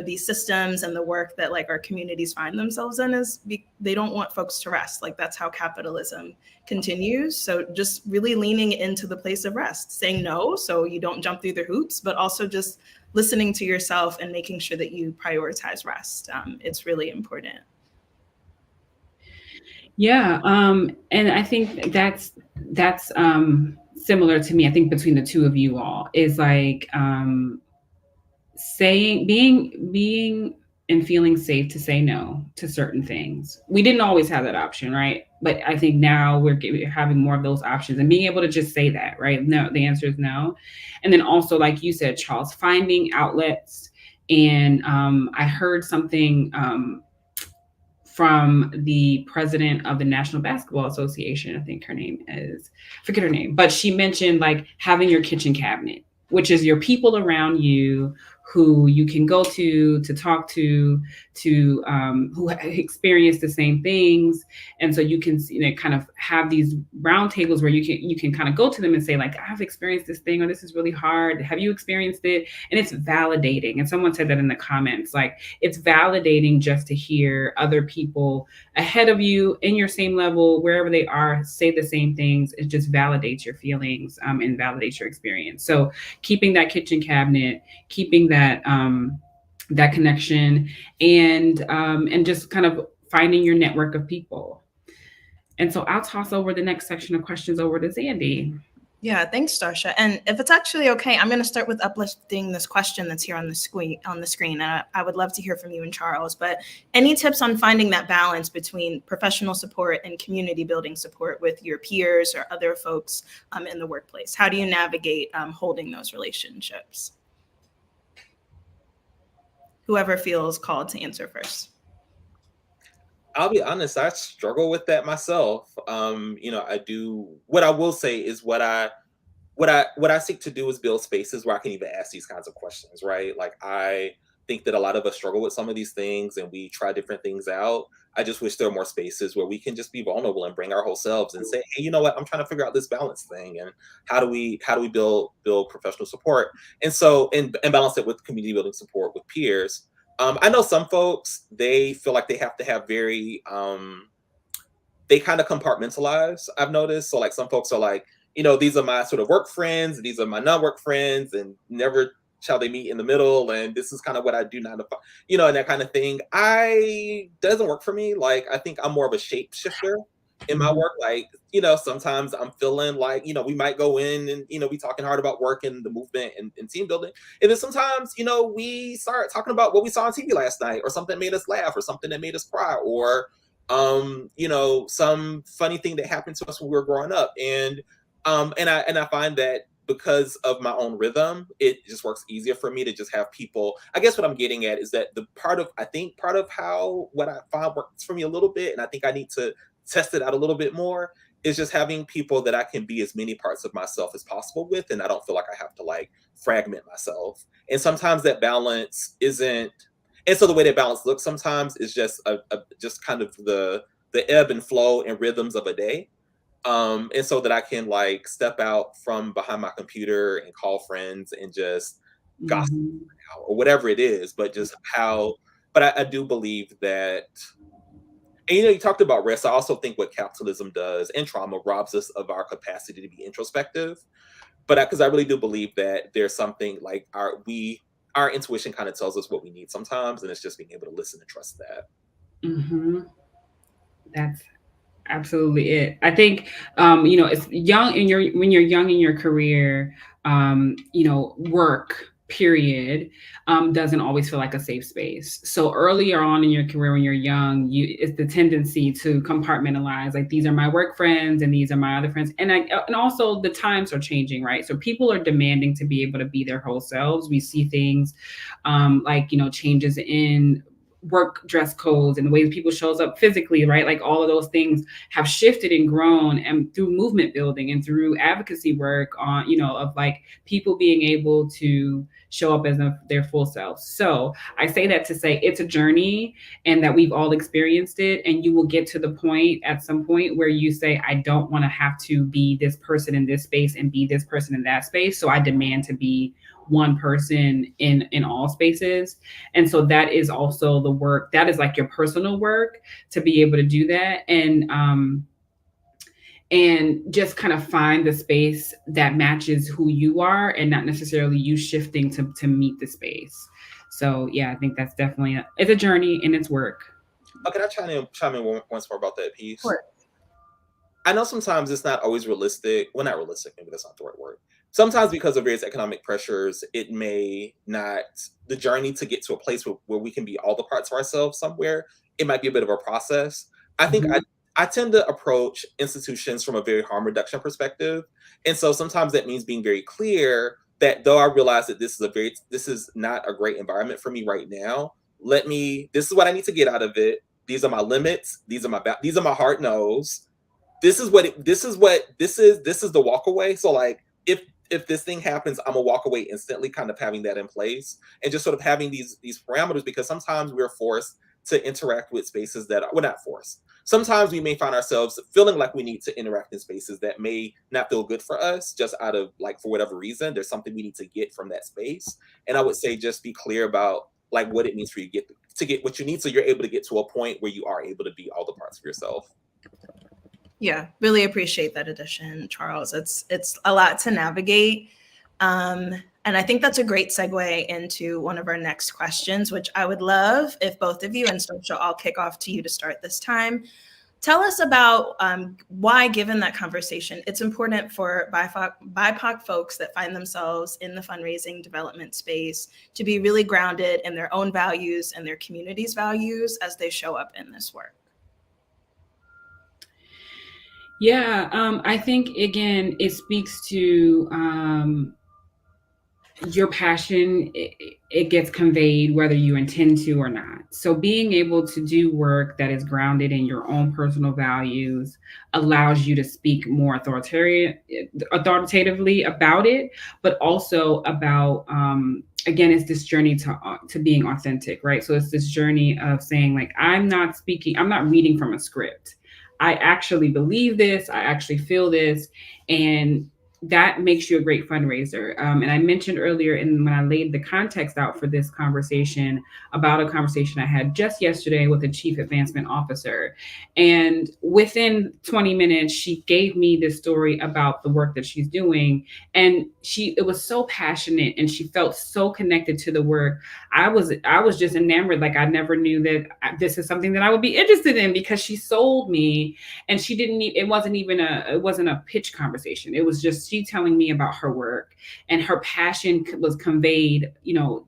these systems and the work that like our communities find themselves in is they don't want folks to rest. Like that's how capitalism continues. So just really leaning into the place of rest, saying no so you don't jump through the hoops, but also just listening to yourself and making sure that you prioritize rest. It's really important. Yeah, and I think that's similar to me. I think between the two of you all is like being and feeling safe to say no to certain things. We didn't always have that option, right? But I think now we're having more of those options and being able to just say that, right? No, the answer is no. And then also, like you said, Charles, finding outlets. And I heard something from the president of the National Basketball Association. I think her name is, forget her name, but she mentioned like having your kitchen cabinet, which is your people around you who you can go to talk to who experience the same things. And so you can kind of have these round tables where you can kind of go to them and say like, I've experienced this thing, or this is really hard. Have you experienced it? And it's validating. And someone said that in the comments, like it's validating just to hear other people ahead of you in your same level, wherever they are, say the same things. It just validates your feelings and validates your experience. So keeping that kitchen cabinet, keeping that connection, and just kind of finding your network of people. And so I'll toss over the next section of questions over to Xandy. Yeah, thanks, Starsha. And if it's actually okay, I'm going to start with uplifting this question that's here on the screen. And I would love to hear from you and Charles. But any tips on finding that balance between professional support and community building support with your peers or other folks in the workplace? How do you navigate holding those relationships? Whoever feels called to answer first. I'll be honest, I struggle with that myself. I do. What I will say is what I seek to do is build spaces where I can even ask these kinds of questions, right? Like I think that a lot of us struggle with some of these things and we try different things out. I just wish there were more spaces where we can just be vulnerable and bring our whole selves and say, hey, you know what? I'm trying to figure out this balance thing, and how do we build professional support, and balance it with community building support with peers. I know some folks, they feel like they have to have they kind of compartmentalize, I've noticed. So like some folks are like, these are my sort of work friends, these are my non-work friends, and never shall they meet in the middle. And this is kind of what I do now to, and that kind of thing. Doesn't work for me. Like, I think I'm more of a shapeshifter in my work. Like, sometimes I'm feeling like, we might go in and, we talking hard about work and the movement and team building. And then sometimes, we start talking about what we saw on TV last night, or something that made us laugh, or something that made us cry, or, some funny thing that happened to us when we were growing up. And I find that because of my own rhythm, it just works easier for me to just have people. I guess what I'm getting at is that part of how what I find works for me a little bit, and I think I need to test it out a little bit more, is just having people that I can be as many parts of myself as possible with, and I don't feel like I have to like fragment myself. And sometimes that balance isn't. And so the way that balance looks sometimes is just just kind of the ebb and flow and rhythms of a day. And so that I can like step out from behind my computer and call friends and just gossip Mhm. or whatever it is, but just how. But I do believe that, and you talked about rest. I also think what capitalism does and trauma robs us of our capacity to be introspective. But because I really do believe that there's something like our intuition kind of tells us what we need sometimes, and it's just being able to listen and trust that. Mhm. That's absolutely it. I think it's young in your when you're young in your career, work period doesn't always feel like a safe space. So earlier on in your career when you're young, it's the tendency to compartmentalize like these are my work friends and these are my other friends. And also the times are changing, right? So people are demanding to be able to be their whole selves. We see things changes in work dress codes and the way people shows up physically, right? Like all of those things have shifted and grown, and through movement building and through advocacy work on, of like people being able to show up as their full selves. So I say that to say it's a journey and that we've all experienced it. And you will get to the point at some point where you say, I don't want to have to be this person in this space and be this person in that space. So I demand to be one person in all spaces. And so that is also the work that is like your personal work to be able to do that. And just kind of find the space that matches who you are and not necessarily you shifting to meet the space. So yeah, I think that's definitely it's a journey and it's work. Can I chime in once more about that piece? Sure. I know sometimes it's not always realistic. Well, not realistic, maybe that's not the right word. Sometimes because of various economic pressures, it may not, the journey to get to a place where we can be all the parts of ourselves somewhere, it might be a bit of a process. I think Mhm. I tend to approach institutions from a very harm reduction perspective. And so sometimes that means being very clear that though I realize that this is not a great environment for me right now, this is what I need to get out of it. These are my limits. These are my hard no's. This is the walk away. So like if this thing happens, I'm gonna walk away instantly, kind of having that in place and just sort of having these parameters, because sometimes we're forced to interact with spaces that we're not forced. Sometimes we may find ourselves feeling like we need to interact in spaces that may not feel good for us, just out of like for whatever reason, there's something we need to get from that space. And I would say just be clear about like what it means for you to get what you need, so you're able to get to a point where you are able to be all the parts of yourself. Yeah, really appreciate that addition, Charles. It's a lot to navigate. And I think that's a great segue into one of our next questions, which I would love if both of you, and Starsha, I'll kick off to you to start this time. Tell us about why, given that conversation, it's important for BIPOC folks that find themselves in the fundraising development space to be really grounded in their own values and their community's values as they show up in this work. Yeah, I think again, it speaks to your passion. It gets conveyed whether you intend to or not. So being able to do work that is grounded in your own personal values allows you to speak more authoritatively about it, but also about again, it's this journey to being authentic, right? So it's this journey of saying like, I'm not reading from a script. I actually believe this. I actually feel this. And that makes you a great fundraiser. And I mentioned earlier when I laid the context out for this conversation about a conversation I had just yesterday with a chief advancement officer. And within 20 minutes, she gave me this story about the work that she's doing. And it was so passionate and she felt so connected to the work. I was just enamored. Like I never knew that this is something that I would be interested in, because she sold me, and it wasn't a pitch conversation. It was just she telling me about her work, and her passion was conveyed,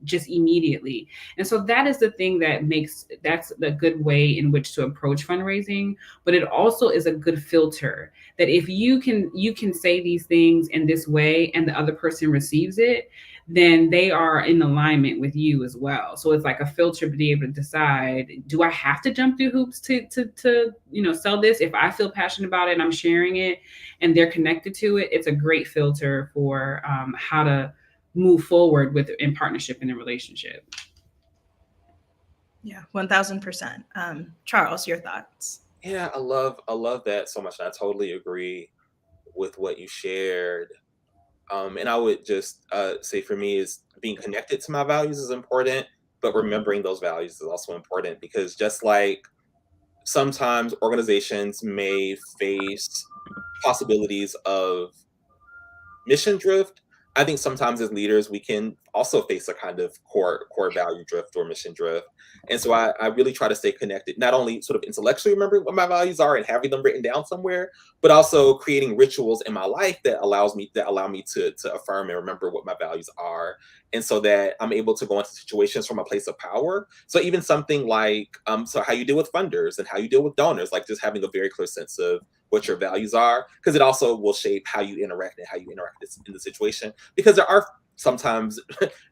just immediately. And so that is the thing that's the good way in which to approach fundraising. But it also is a good filter that if you can say these things in this way and the other person receives it, then they are in alignment with you as well. So it's like a filter to be able to decide, do I have to jump through hoops to sell this? If I feel passionate about it and I'm sharing it and they're connected to it, it's a great filter for how to move forward in partnership in a relationship. Yeah, 1000%. Charles, your thoughts? Yeah, I love that so much. And I totally agree with what you shared. And I would just say for me is being connected to my values is important, but remembering those values is also important because just like sometimes organizations may face possibilities of mission drift. I think sometimes as leaders, we can also face a kind of core value drift or mission drift. And so I really try to stay connected, not only sort of intellectually remembering what my values are and having them written down somewhere, but also creating rituals in my life that allow me to affirm and remember what my values are. And so that I'm able to go into situations from a place of power. So even something like so how you deal with funders and how you deal with donors, like just having a very clear sense of what your values are, because it also will shape how you interact and how you interact in the situation. Because there are sometimes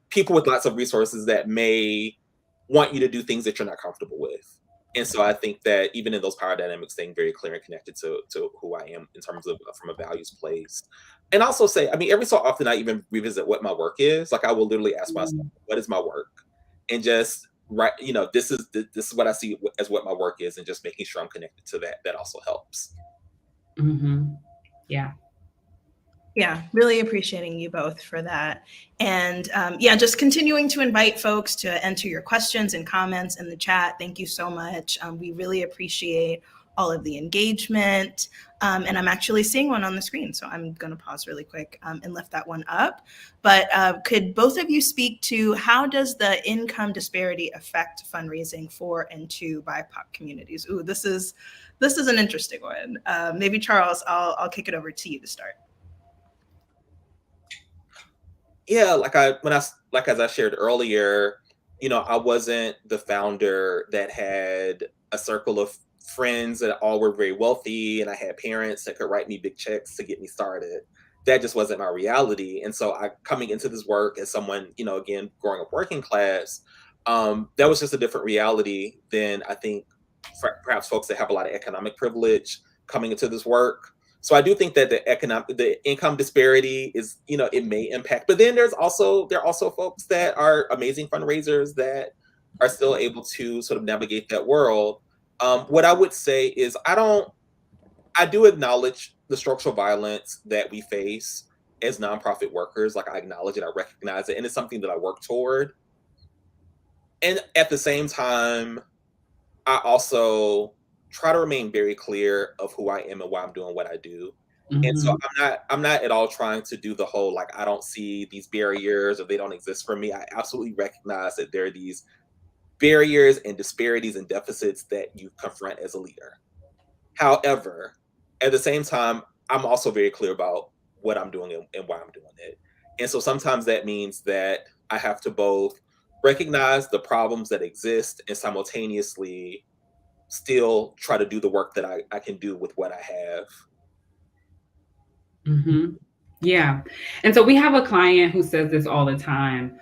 people with lots of resources that may want you to do things that you're not comfortable with. And so I think that even in those power dynamics, staying very clear and connected to who I am in terms of from a values place. And also say, I mean, every so often I even revisit what my work is. Like I will literally ask myself, Mm, what is my work? And just right, this is what I see as what my work is, and just making sure I'm connected to that. That also helps. yeah. Yeah, really appreciating you both for that. And yeah, just continuing to invite folks to enter your questions and comments in the chat. Thank you so much. We really appreciate all of the engagement. And I'm actually seeing one on the screen, so I'm going to pause really quick and lift that one up. But could both of you speak to how does the income disparity affect fundraising for and to BIPOC communities? Ooh, this is an interesting one. Maybe Charles, I'll kick it over to you to start. Yeah, like as I shared earlier, I wasn't the founder that had a circle of friends that all were very wealthy, and I had parents that could write me big checks to get me started. That just wasn't my reality. And so I coming into this work as someone, again, growing up working class, that was just a different reality than I think perhaps folks that have a lot of economic privilege coming into this work. So I do think that the income disparity is, it may impact, but then there are also folks that are amazing fundraisers that are still able to sort of navigate that world. What I would say is I do acknowledge the structural violence that we face as nonprofit workers. Like I acknowledge it, I recognize it, and it's something that I work toward. And at the same time, I also try to remain very clear of who I am and why I'm doing what I do. And so Mhm. I'm not at all trying to do the whole like I don't see these barriers or they don't exist for me. I absolutely recognize that there are these barriers and disparities and deficits that you confront as a leader. However, at the same time, I'm also very clear about what I'm doing and why I'm doing it. And so sometimes that means that I have to both recognize the problems that exist and simultaneously still try to do the work that I can do with what I have. Mhm. Yeah. And so we have a client who says this all the time,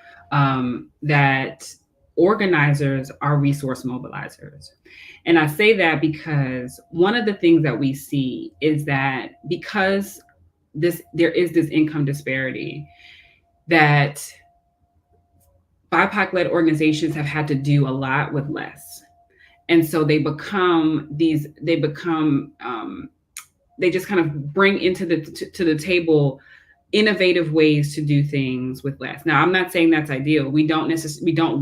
that organizers are resource mobilizers. And I say that because one of the things that we see is that because there is this income disparity, that BIPOC led organizations have had to do a lot with less. And so they just kind of bring into to the table innovative ways to do things with less. Now, I'm not saying that's ideal. We don't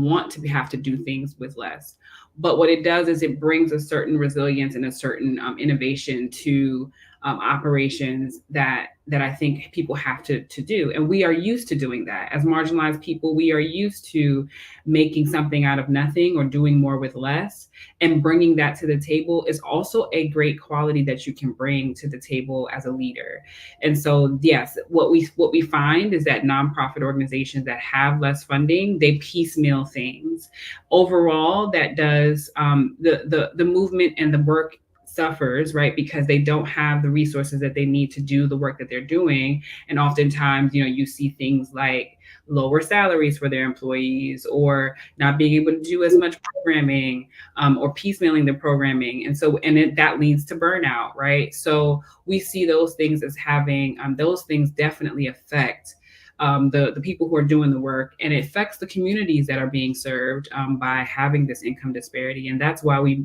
want to have to do things with less. But what it does is it brings a certain resilience and a certain innovation to operations that I think people have to do. And we are used to doing that. As marginalized people, we are used to making something out of nothing or doing more with less. And bringing that to the table is also a great quality that you can bring to the table as a leader. And so, yes, what we find is that nonprofit organizations that have less funding, they piecemeal things. Overall, that does the movement and the work suffers, right? Because they don't have the resources that they need to do the work that they're doing. And oftentimes, you see things like lower salaries for their employees, or not being able to do as much programming, or piecemealing the programming. And so, that leads to burnout, right? So we see those things as having, those things definitely affect the people who are doing the work, and it affects the communities that are being served by having this income disparity. And that's why we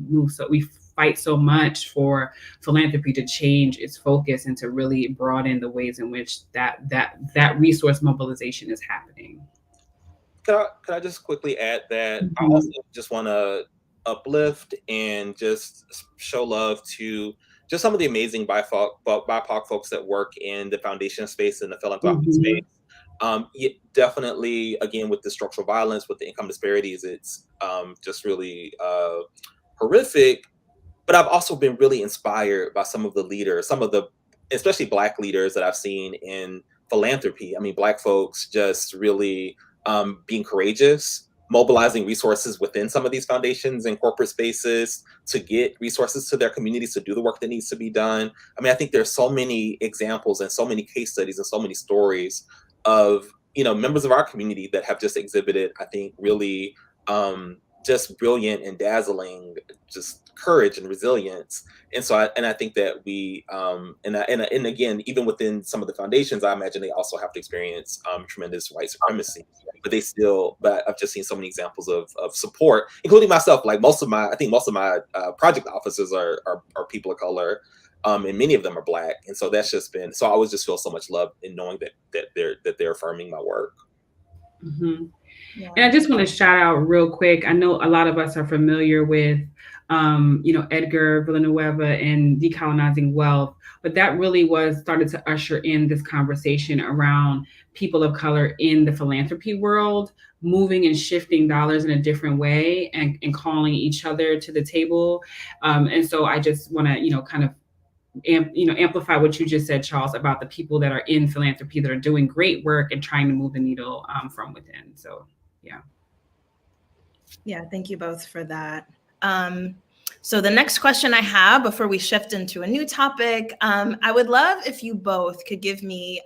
fight so much for philanthropy to change its focus and to really broaden the ways in which that resource mobilization is happening. Could I just quickly add that I Mhm. also just want to uplift and just show love to just some of the amazing BIPOC folks that work in the foundation space and the philanthropic space. Mhm. Definitely, again, with the structural violence, with the income disparities, it's just really horrific. But I've also been really inspired by some of the leaders, some of the, especially Black leaders that I've seen in philanthropy. I mean, Black folks just really being courageous, mobilizing resources within some of these foundations and corporate spaces to get resources to their communities to do the work that needs to be done. I mean, I think there's so many examples and so many case studies and so many stories of, members of our community that have just exhibited, I think, really just brilliant and dazzling just courage and resilience. And so I think that we and again, even within some of the foundations, I imagine they also have to experience tremendous white supremacy, but I've just seen so many examples of support, including myself. Like most of my project officers are people of color, and many of them are Black. And so that's just been, so I always just feel so much love in knowing that they're affirming my work. Mm-hmm. Yeah. And I just want to shout out real quick. I know a lot of us are familiar with, Edgar Villanueva and Decolonizing Wealth, but that really started to usher in this conversation around people of color in the philanthropy world, moving and shifting dollars in a different way and calling each other to the table. And so I just want to, kind of amplify what you just said, Charles, about the people that are in philanthropy that are doing great work and trying to move the needle from within. So, yeah. Yeah, thank you both for that. So the next question I have before we shift into a new topic, I would love if you both could give me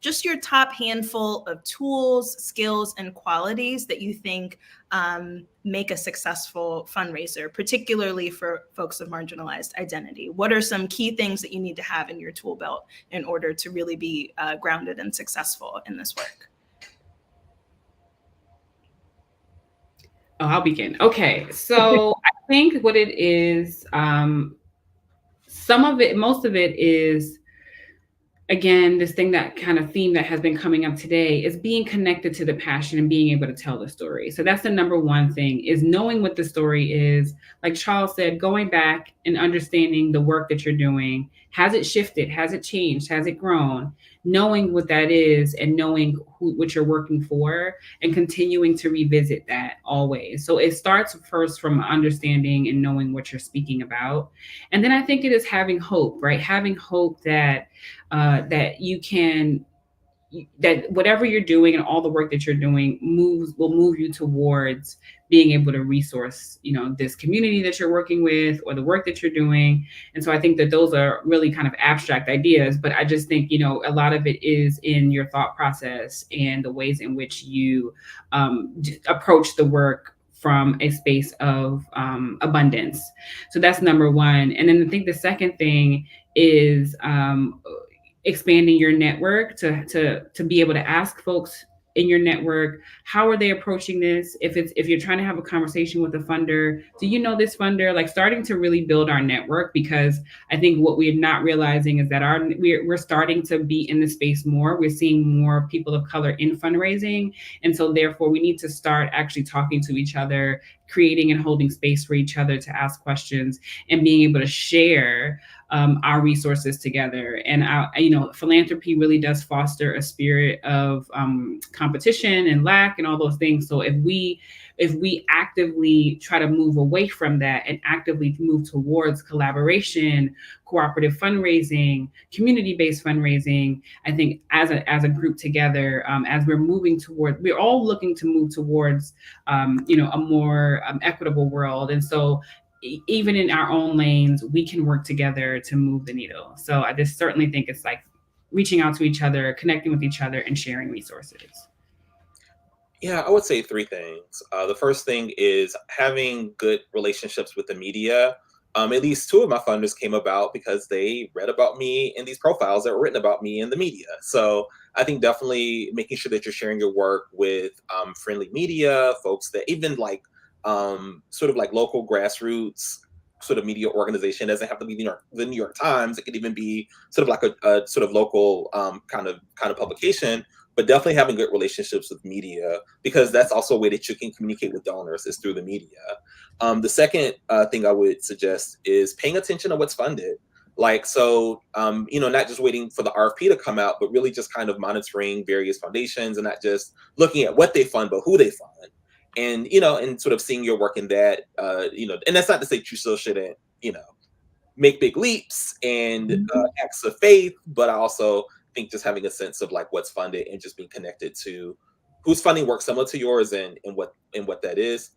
just your top handful of tools, skills, and qualities that you think make a successful fundraiser, particularly for folks of marginalized identity. What are some key things that you need to have in your tool belt in order to really be grounded and successful in this work? Oh, I'll begin. Okay, so I think what it is, most of it is, again, this thing, that kind of theme that has been coming up today, is being connected to the passion and being able to tell the story. So that's the number one thing, is knowing what the story is. Like Charles said, going back and understanding the work that you're doing. Has it shifted? Has it changed? Has it grown? Knowing what that is and knowing what you're working for, and continuing to revisit that always. So it starts first from understanding and knowing what you're speaking about. And then I think it is having hope, right? Having hope that that whatever you're doing and all the work that you're doing will move you towards being able to resource, this community that you're working with or the work that you're doing. And so I think that those are really kind of abstract ideas, but I just think, a lot of it is in your thought process and the ways in which you approach the work from a space of abundance. So that's number one. And then I think the second thing is expanding your network to be able to ask folks in your network, how are they approaching this? If you're trying to have a conversation with a funder, do you know this funder? Like, starting to really build our network, because I think what we're not realizing is that we're starting to be in the space more. We're seeing more people of color in fundraising, and so therefore we need to start actually talking to each other, creating and holding space for each other to ask questions, and being able to share our resources together. And philanthropy really does foster a spirit of competition and lack and all those things. So if we actively try to move away from that and actively move towards collaboration, cooperative fundraising, community-based fundraising, I think as a group together, as we're all looking to move towards a more equitable world. And so even in our own lanes, we can work together to move the needle. So I just certainly think it's like reaching out to each other, connecting with each other, and sharing resources. Yeah, I would say three things. The first thing is having good relationships with the media. At least two of my funders came about because they read about me in these profiles that were written about me in the media. So I think definitely making sure that you're sharing your work with friendly media, folks that even like sort of like local grassroots sort of media organization. It doesn't have to be the New York Times. It could even be sort of like a sort of local kind of publication. But definitely having good relationships with media, because that's also a way that you can communicate with donors is through the media. The second thing I would suggest is paying attention to what's funded. Like, so, not just waiting for the RFP to come out, but really just kind of monitoring various foundations and not just looking at what they fund, but who they fund. And sort of seeing your work in that, and that's not to say you still shouldn't, make big leaps and acts of faith, but I also think just having a sense of like what's funded and just being connected to who's funding work similar to yours and what that is.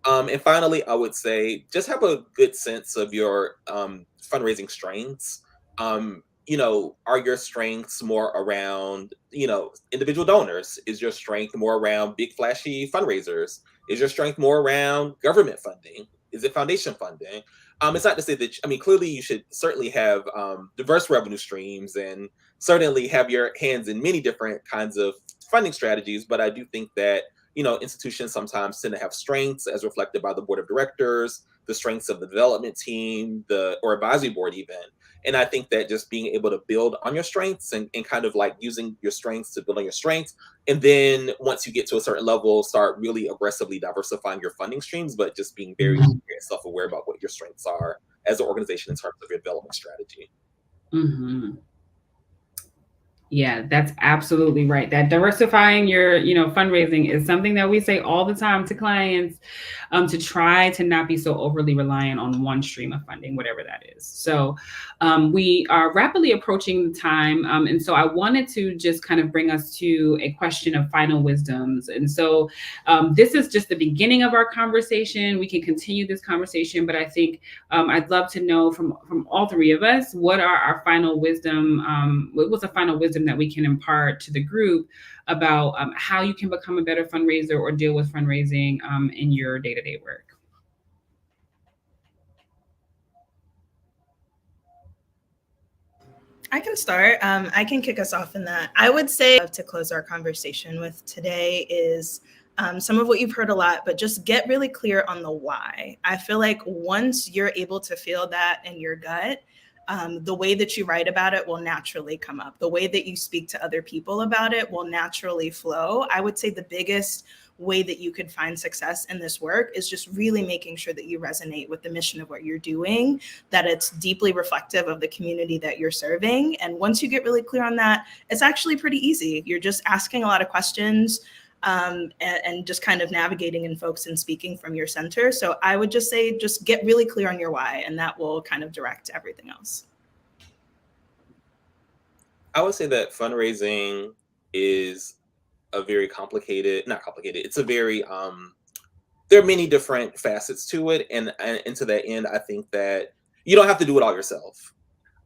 And finally, I would say just have a good sense of your fundraising strengths. Are your strengths more around, individual donors? Is your strength more around big flashy fundraisers? Is your strength more around government funding? Is it foundation funding? It's not to say that, clearly you should certainly have diverse revenue streams and certainly have your hands in many different kinds of funding strategies. But I do think that, institutions sometimes tend to have strengths as reflected by the board of directors, the strengths of the development team, or advisory board even. And I think that just being able to build on your strengths and kind of like using your strengths to build on your strengths. And then once you get to a certain level, start really aggressively diversifying your funding streams, but just being very self-aware about what your strengths are as an organization in terms of your development strategy. Mm-hmm. Yeah, that's absolutely right. That diversifying your, fundraising is something that we say all the time to clients, to try to not be so overly reliant on one stream of funding, whatever that is. So we are rapidly approaching the time. And so I wanted to just kind of bring us to a question of final wisdoms. And so this is just the beginning of our conversation. We can continue this conversation, but I think I'd love to know from all three of us, what are our final wisdom? What was the final wisdom that we can impart to the group about how you can become a better fundraiser or deal with fundraising in your day-to-day work? I can start. I can kick us off in that. I would say to close our conversation with today is some of what you've heard a lot, but just get really clear on the why. I feel like once you're able to feel that in your gut, the way that you write about it will naturally come up. The way that you speak to other people about it will naturally flow. I would say the biggest way that you could find success in this work is just really making sure that you resonate with the mission of what you're doing, that it's deeply reflective of the community that you're serving. And once you get really clear on that, it's actually pretty easy. You're just asking a lot of questions and just kind of navigating in folks and speaking from your center. So I would just say, just get really clear on your why, and that will kind of direct everything else. I would say that fundraising is a very not complicated. It's a very, there are many different facets to it. And to that end, I think that you don't have to do it all yourself.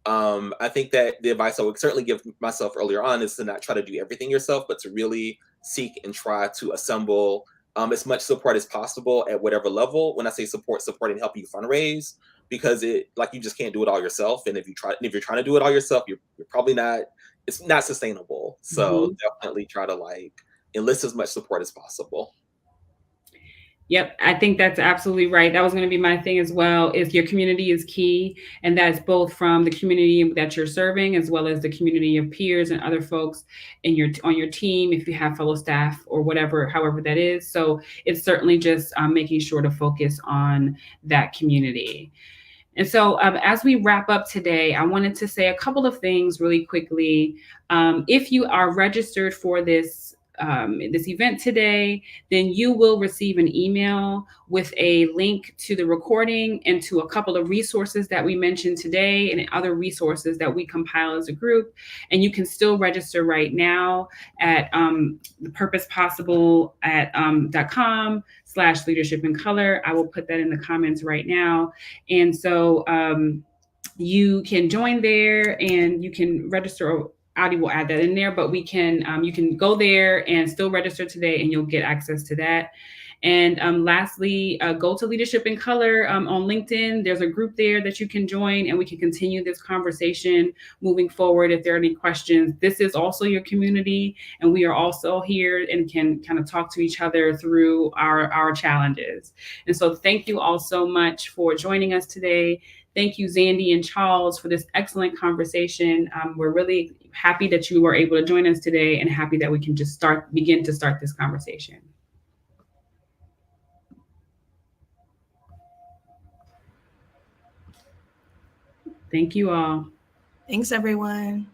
I think that the advice I would certainly give myself earlier on is to not try to do everything yourself, but to really seek and try to assemble as much support as possible at whatever level. When I say support and help you fundraise, because you just can't do it all yourself. And if you're trying to do it all yourself, you're probably not. It's not sustainable. So definitely try to enlist as much support as possible. Yep, I think that's absolutely right. That was going to be my thing as well, is your community is key. And that's both from the community that you're serving, as well as the community of peers and other folks on your team, if you have fellow staff or whatever, however that is. So it's certainly just making sure to focus on that community. And so as we wrap up today, I wanted to say a couple of things really quickly. If you are registered for this event today, then you will receive an email with a link to the recording and to a couple of resources that we mentioned today and other resources that we compile as a group. And you can still register right now at thepurposepossible.com/leadership in color. I will put that in the comments right now. And so you can join there and you can register. Audi will add that in there, but you can go there and still register today and you'll get access to that. And lastly, go to Leadership in Color on LinkedIn. There's a group there that you can join, and we can continue this conversation moving forward. If there are any questions, this is also your community, and we are also here and can kind of talk to each other through our challenges. And so thank you all so much for joining us today. Thank you, Xandy and Charles, for this excellent conversation. We're really happy that you were able to join us today, and happy that we can just begin to start this conversation. Thank you all. Thanks, everyone.